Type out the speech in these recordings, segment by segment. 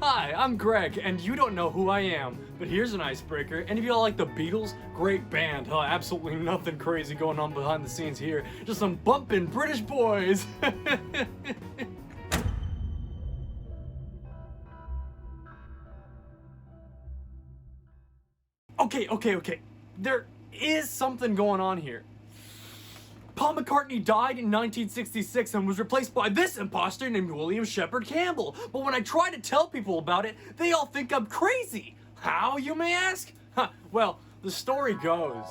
Hi, I'm Greg, and you don't know who I am, but here's an icebreaker. Any of y'all like the Beatles? Great band, huh? Absolutely nothing crazy going on behind the scenes here. Just some bumpin' British boys. Okay. There is something going on here. Paul McCartney died in 1966 and was replaced by this imposter named William Shepard Campbell. But when I try to tell people about it, they all think I'm crazy. How, you may ask? Well, the story goes.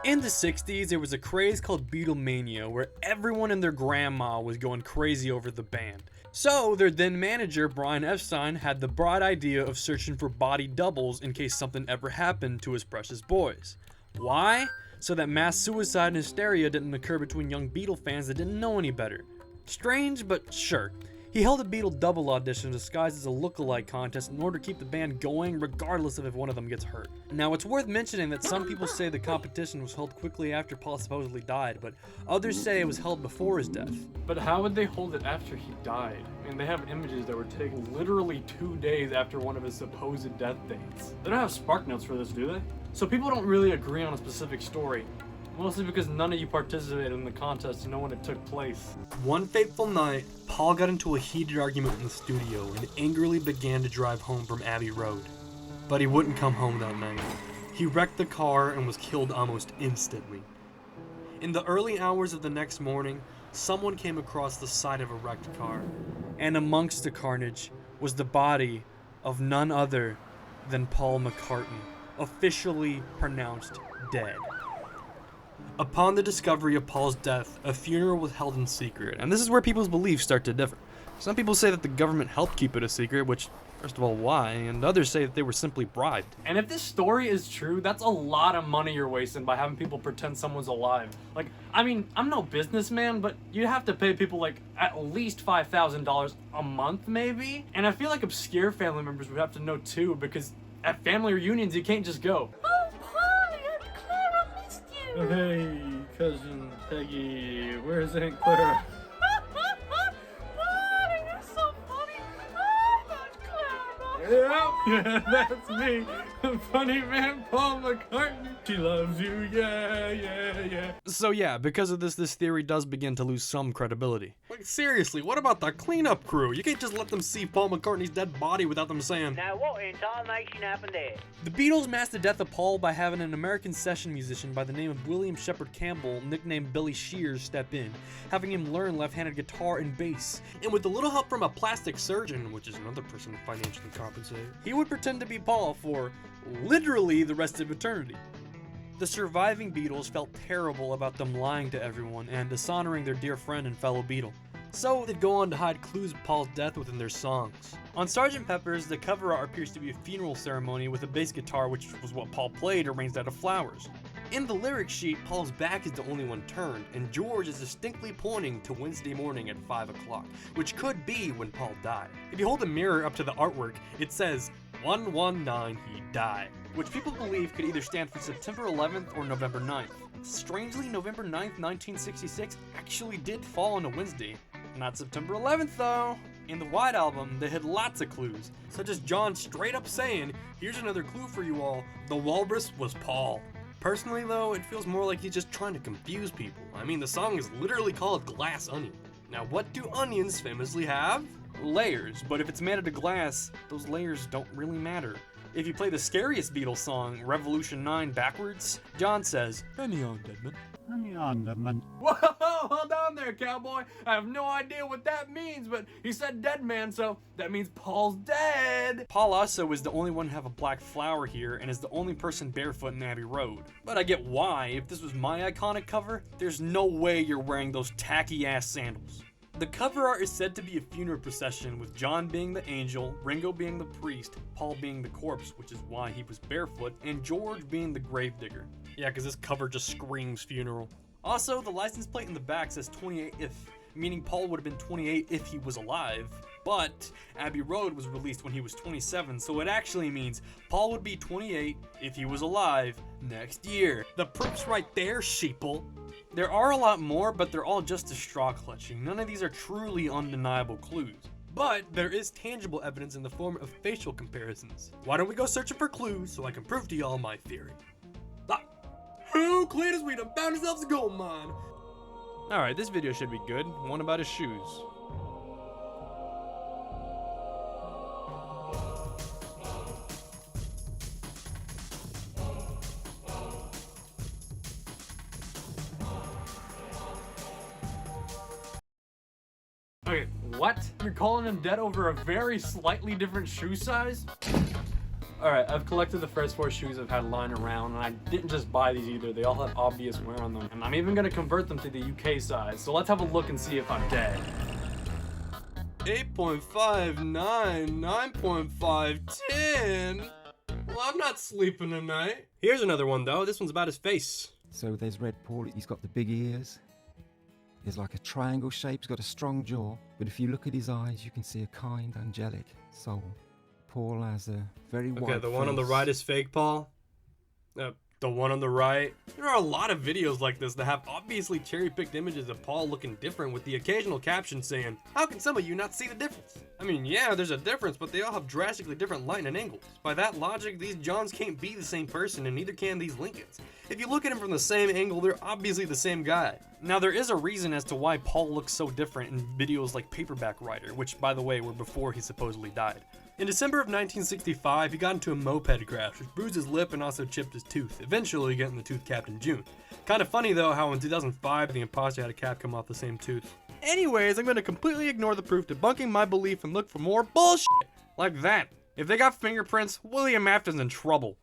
In the 60s, there was a craze called Beatlemania where everyone and their grandma was going crazy over the band. So, their then manager, Brian Epstein, had the broad idea of searching for body doubles in case something ever happened to his precious boys. Why? So that mass suicide and hysteria didn't occur between young Beatle fans that didn't know any better. Strange, but sure. He held a Beatle double audition disguised as a look-alike contest in order to keep the band going regardless of if one of them gets hurt. Now, it's worth mentioning that some people say the competition was held quickly after Paul supposedly died, but others say it was held before his death. But how would they hold it after he died? I mean, they have images that were taken literally 2 days after one of his supposed death dates. They don't have spark notes for this, do they? So people don't really agree on a specific story. Mostly because none of you participated in the contest to know when it took place. One fateful night, Paul got into a heated argument in the studio and angrily began to drive home from Abbey Road. But he wouldn't come home that night. He wrecked the car and was killed almost instantly. In the early hours of the next morning, someone came across the side of a wrecked car. And amongst the carnage was the body of none other than Paul McCartney, officially pronounced dead. Upon the discovery of Paul's death, a funeral was held in secret, and this is where people's beliefs start to differ. Some people say that the government helped keep it a secret, which, first of all, why? And others say that they were simply bribed. And if this story is true, that's a lot of money you're wasting by having people pretend someone's alive. Like, I mean, I'm no businessman, but you have to pay people like at least $5,000 a month, maybe? And I feel like obscure family members would have to know too, because at family reunions, you can't just go, "Oh, hey, cousin Peggy, where's Aunt Clara?" Buddy, you're so funny. Oh, that's Clara. Yeah, that's me, the funny man Paul McCartney. She loves you, yeah. So yeah, because of this theory does begin to lose some credibility. Like seriously, what about the cleanup crew? You can't just let them see Paul McCartney's dead body without them saying, Now what in tarnation happened there? The Beatles masked the death of Paul by having an American session musician by the name of William Shepard Campbell, nicknamed Billy Shears, step in, having him learn left-handed guitar and bass. And with a little help from a plastic surgeon, which is another person financially compensated, he would pretend to be Paul for literally the rest of eternity. The surviving Beatles felt terrible about them lying to everyone and dishonoring their dear friend and fellow Beatle. So they'd go on to hide clues of Paul's death within their songs. On Sgt. Pepper's, the cover art appears to be a funeral ceremony with a bass guitar, which was what Paul played, arranged out of flowers. In the lyric sheet, Paul's back is the only one turned, and George is distinctly pointing to Wednesday morning at 5 o'clock, which could be when Paul died. If you hold a mirror up to the artwork, it says 119 he died, which people believe could either stand for September 11th or November 9th. Strangely, November 9th, 1966 actually did fall on a Wednesday. Not September 11th though. In the White Album, they had lots of clues, such as John straight up saying, "Here's another clue for you all, the walrus was Paul." Personally though, it feels more like he's just trying to confuse people. I mean, the song is literally called Glass Onion. Now what do onions famously have? Layers, but if it's made out of glass, those layers don't really matter. If you play the scariest Beatles song, Revolution 9, backwards, John says, "Honey on Deadman." Honey on Deadman. Whoa, hold on there, cowboy. I have no idea what that means, but he said dead man, so that means Paul's dead. Paul also is the only one to have a black flower here and is the only person barefoot in Abbey Road. But I get why. If this was my iconic cover, there's no way you're wearing those tacky ass sandals. The cover art is said to be a funeral procession, with John being the angel, Ringo being the priest, Paul being the corpse, which is why he was barefoot, and George being the gravedigger. Yeah, because this cover just screams funeral. Also, the license plate in the back says 28 if, meaning Paul would have been 28 if he was alive. But Abbey Road was released when he was 27, so it actually means Paul would be 28 if he was alive next year. The proof's right there, sheeple. There are a lot more, but they're all just a straw clutching. None of these are truly undeniable clues. But there is tangible evidence in the form of facial comparisons. Why don't we go searching for clues so I can prove to y'all my theory? Who clean as we done found ourselves a gold mine? Alright, this video should be good. One about his shoes. Okay, what? You're calling him dead over a very slightly different shoe size? Alright, I've collected the first 4 shoes I've had lying around, and I didn't just buy these either. They all have obvious wear on them, and I'm even gonna convert them to the UK size. So let's have a look and see if I'm dead. 8.59, 9.5, 10. Well, I'm not sleeping tonight. Here's another one though. This one's about his face. So there's Red Paul, he's got the big ears. There's like a triangle shape, he's got a strong jaw. But if you look at his eyes, you can see a kind, angelic soul. Paul has a very white Okay, the one on the face. right is fake Paul. The one on the right. There are a lot of videos like this that have obviously cherry-picked images of Paul looking different with the occasional caption saying, "How can some of you not see the difference?" I mean, yeah, there's a difference, but they all have drastically different light and angles. By that logic, these Johns can't be the same person, and neither can these Lincolns. If you look at them from the same angle, they're obviously the same guy. Now, there is a reason as to why Paul looks so different in videos like Paperback Writer, which, by the way, were before he supposedly died. In December of 1965, he got into a moped crash, which bruised his lip and also chipped his tooth, eventually getting the tooth capped in June. Kinda funny though how in 2005, the Imposter had a cap come off the same tooth. Anyways, I'm gonna completely ignore the proof debunking my belief and look for more bullshit like that. If they got fingerprints, William Afton's in trouble.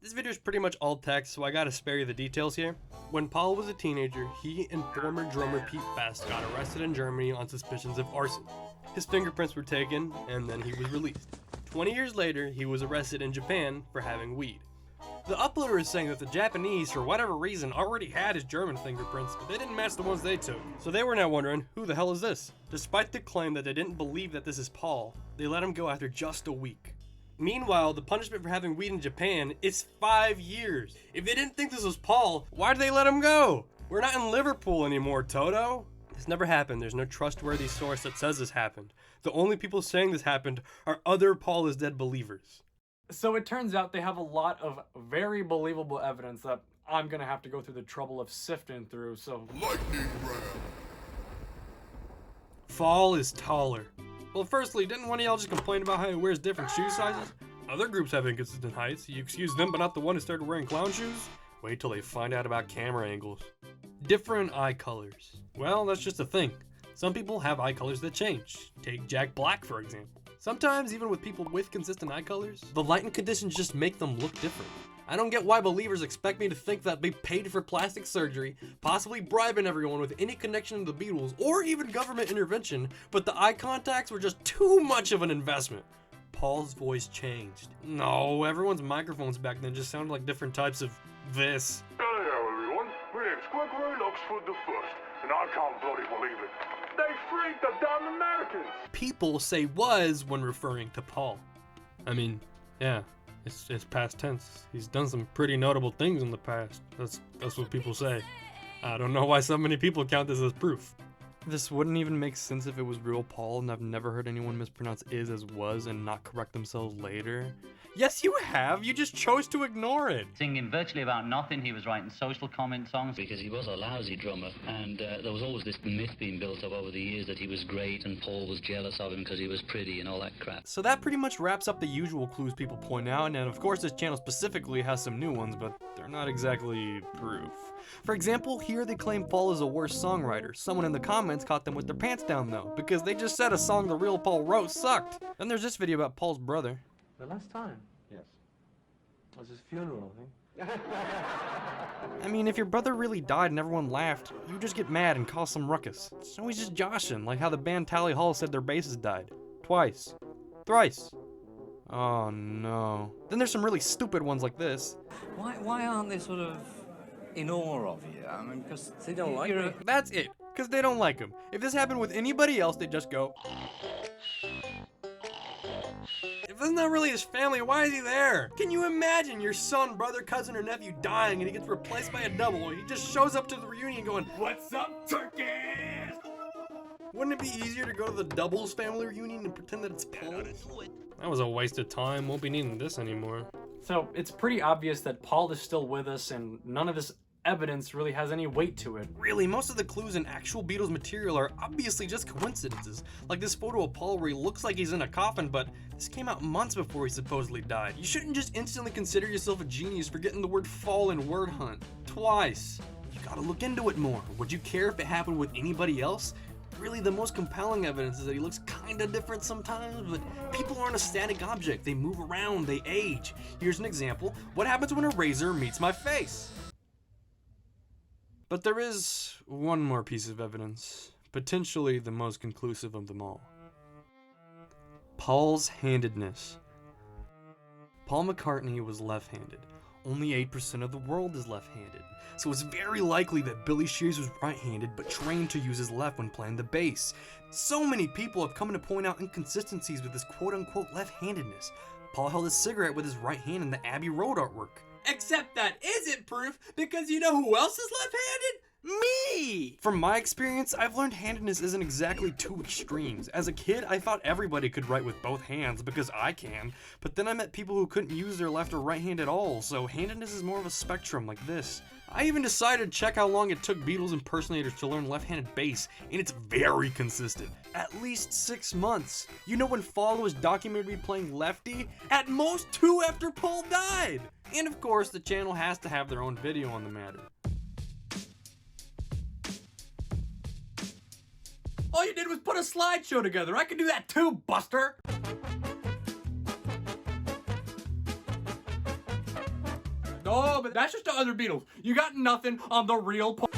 This video is pretty much all text, so I gotta spare you the details here. When Paul was a teenager, he and former drummer Pete Best got arrested in Germany on suspicions of arson. His fingerprints were taken, and then he was released. 20 years later, he was arrested in Japan for having weed. The uploader is saying that the Japanese, for whatever reason, already had his German fingerprints, but they didn't match the ones they took. So they were now wondering, who the hell is this? Despite the claim that they didn't believe that this is Paul, they let him go after just a week. Meanwhile, the punishment for having weed in Japan is 5 years. If they didn't think this was Paul, why did they let him go? We're not in Liverpool anymore, Toto. This never happened. There's no trustworthy source that says this happened. The only people saying this happened are other Paul is dead believers. So it turns out they have a lot of very believable evidence that I'm gonna have to go through the trouble of sifting through, so... Lightning round. Fall is taller. Well, firstly, didn't one of y'all just complain about how he wears different shoe sizes? Other groups have inconsistent heights. You excuse them, but not the one who started wearing clown shoes? Wait till they find out about camera angles. Different eye colors. Well, that's just a thing. Some people have eye colors that change. Take Jack Black, for example. Sometimes, even with people with consistent eye colors, the lighting conditions just make them look different. I don't get why believers expect me to think that they paid for plastic surgery, possibly bribing everyone with any connection to the Beatles, or even government intervention, but the eye contacts were just too much of an investment. Paul's voice changed. No, everyone's microphones back then just sounded like different types of this. Hello everyone, my name's Gregory Oxford the First, and I can't bloody believe it. They freed the damn Americans! People say was when referring to Paul. I mean, yeah. It's past tense. He's done some pretty notable things in the past. That's what people say. I don't know why so many people count this as proof. This wouldn't even make sense if it was real Paul, and I've never heard anyone mispronounce is as was and not correct themselves later. Yes, you have. You just chose to ignore it. Singing virtually about nothing, he was writing social comment songs. Because he was a lousy drummer, and there was always this myth being built up over the years that he was great and Paul was jealous of him because he was pretty and all that crap. So that pretty much wraps up the usual clues people point out, and of course this channel specifically has some new ones, but they're not exactly proof. For example, here they claim Paul is a worse songwriter. Someone in the comments caught them with their pants down though, because they just said a song the real Paul wrote sucked. Then there's this video about Paul's brother. The last time? Yes. Was his funeral, I think. I mean, if your brother really died and everyone laughed, you just get mad and cause some ruckus. So he's just joshing, like how the band Tally Hall said their bassist died. Twice. Thrice. Oh no. Then there's some really stupid ones like this. Why aren't they sort of in awe of you? I mean, because They don't like me. That's it, because they don't like him. If this happened with anybody else, they'd just go. If that's not really his family. Why is he there? Can you imagine your son, brother, cousin, or nephew dying and he gets replaced by a double? He just shows up to the reunion going, "What's up, turkey?" Wouldn't it be easier to go to the doubles family reunion and pretend that it's Paul? That was a waste of time. Won't be needing this anymore. So it's pretty obvious that Paul is still with us and none of this evidence really has any weight to it. Really, most of the clues in actual Beatles material are obviously just coincidences. Like this photo of Paul where he looks like he's in a coffin, but this came out months before he supposedly died. You shouldn't just instantly consider yourself a genius for getting the word fall in Word Hunt twice. You gotta look into it more. Would you care if it happened with anybody else? Really, the most compelling evidence is that he looks kinda different sometimes, but people aren't a static object. They move around, they age. Here's an example. What happens when a razor meets my face? But there is one more piece of evidence, potentially the most conclusive of them all. Paul's handedness. Paul McCartney was left-handed. Only 8% of the world is left-handed, so it's very likely that Billy Shears was right-handed but trained to use his left when playing the bass. So many people have come to point out inconsistencies with his quote-unquote left-handedness. Paul held a cigarette with his right hand in the Abbey Road artwork. Except that isn't proof, because you know who else is left-handed? Me! From my experience, I've learned handedness isn't exactly two extremes. As a kid, I thought everybody could write with both hands because I can, but then I met people who couldn't use their left or right hand at all, so handedness is more of a spectrum like this. I even decided to check how long it took Beatles impersonators to learn left-handed bass, and it's very consistent. At least 6 months. You know when Fall was documented to be playing lefty? At most 2 after Paul died! And of course, the channel has to have their own video on the matter. All you did was put a slideshow together. I can do that too, Buster! No, but that's just the other Beatles. You got nothing on the real Paul.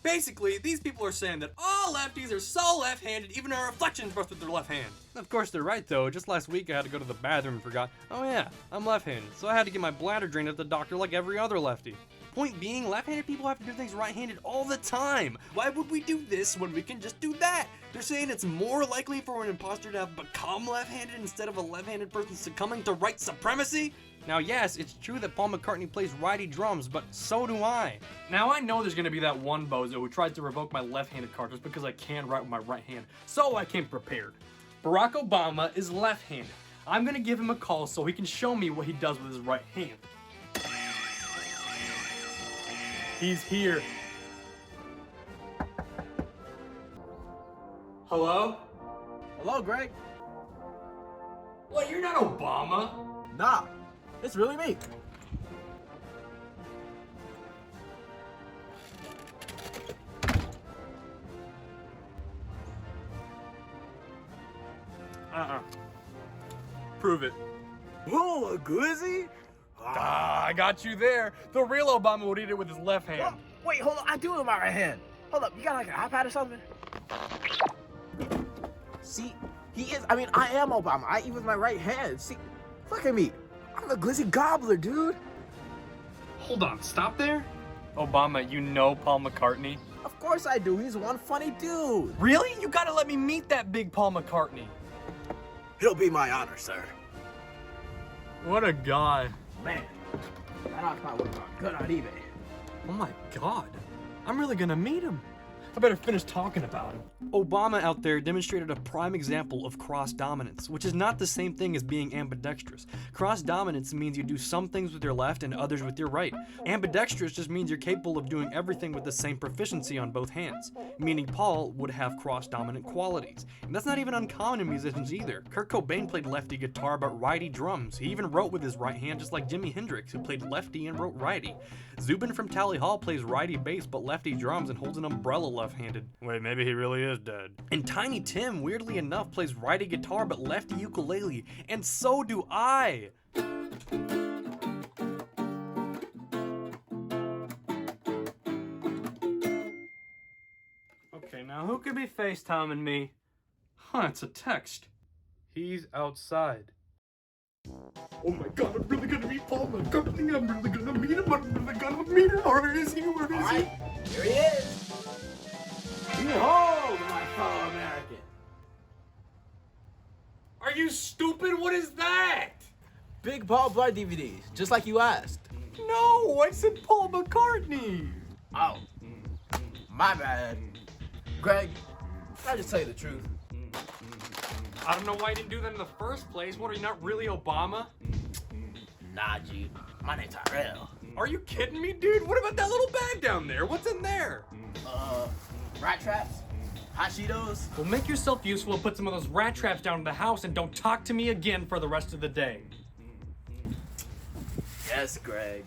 Basically, these people are saying that all lefties are so left-handed, even our reflections brush with their left hand. Of course, they're right, though. Just last week, I had to go to the bathroom and forgot, oh yeah, I'm left-handed, so I had to get my bladder drained at the doctor like every other lefty. Point being, left-handed people have to do things right-handed all the time. Why would we do this when we can just do that? They're saying it's more likely for an imposter to have become left-handed instead of a left-handed person succumbing to white supremacy? Now yes, it's true that Paul McCartney plays righty drums, but so do I. Now I know there's gonna be that one bozo who tries to revoke my left-handed card just because I can write with my right hand, so I came prepared. Barack Obama is left-handed. I'm gonna give him a call so he can show me what he does with his right hand. He's here. Hello? Hello, Greg. What, you're not Obama? Nah, it's really me. Prove it. Whoa, a glizzy? I got you there. The real Obama would eat it with his left hand. Oh, wait, hold on. I do it with my right hand. Hold up, you got like an iPad or something? See, I am Obama. I eat with my right hand. See, look at me. I'm the glizzy gobbler, dude. Hold on, stop there. Obama, you know Paul McCartney? Of course I do. He's one funny dude. Really? You gotta let me meet that big Paul McCartney. It'll be my honor, sir. What a guy. Man, that ox might work out good on eBay. Oh my god. I'm really gonna meet him. I better finish talking about him. Obama out there demonstrated a prime example of cross-dominance, which is not the same thing as being ambidextrous. Cross-dominance means you do some things with your left and others with your right. Ambidextrous just means you're capable of doing everything with the same proficiency on both hands, meaning Paul would have cross-dominant qualities. And that's not even uncommon in musicians either. Kurt Cobain played lefty guitar but righty drums. He even wrote with his right hand just like Jimi Hendrix, who played lefty and wrote righty. Zubin from Tally Hall plays righty bass but lefty drums and holds an umbrella left-handed. Wait, maybe he really is dead. And Tiny Tim, weirdly enough, plays righty guitar but lefty ukulele, and so do I! Okay, now who could be FaceTiming me? Huh, it's a text. He's outside. Oh my god, I'm really gonna meet Paul McCartney. I'm really gonna meet him. I'm really gonna meet him. Where is he? Where is he? Here he is. Behold, my fellow American. Are you stupid? What is that? Big Paul Blart DVDs, just like you asked. No, I said Paul McCartney. Oh, my bad. Greg, can I just tell you the truth? I don't know why you didn't do that in the first place. What, are you not really Obama? Nah, G. My name's Tyrell. Are you kidding me, dude? What about that little bag down there? What's in there? Rat traps? Hot Cheetos? Well, make yourself useful and put some of those rat traps down in the house and don't talk to me again for the rest of the day. Yes, Greg.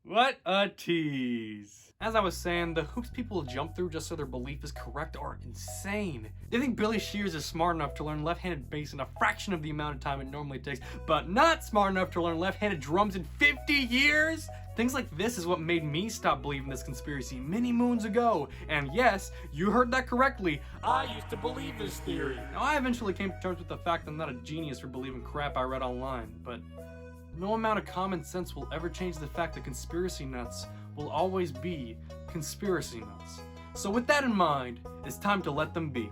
What a tease. As I was saying, the hoops people jump through just so their belief is correct are insane. They think Billy Shears is smart enough to learn left-handed bass in a fraction of the amount of time it normally takes, but not smart enough to learn left-handed drums in 50 years? Things like this is what made me stop believing this conspiracy many moons ago. And yes, you heard that correctly, I used to believe this theory. Now, I eventually came to terms with the fact I'm not a genius for believing crap I read online, but no amount of common sense will ever change the fact that conspiracy nuts will always be conspiracy nuts. So with that in mind, it's time to let them be.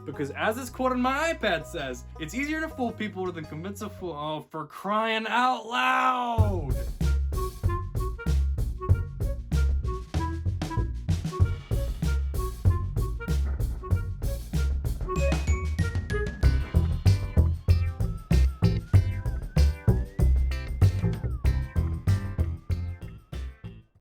Because as this quote on my iPad says, it's easier to fool people than convince a fool. Oh, for crying out loud!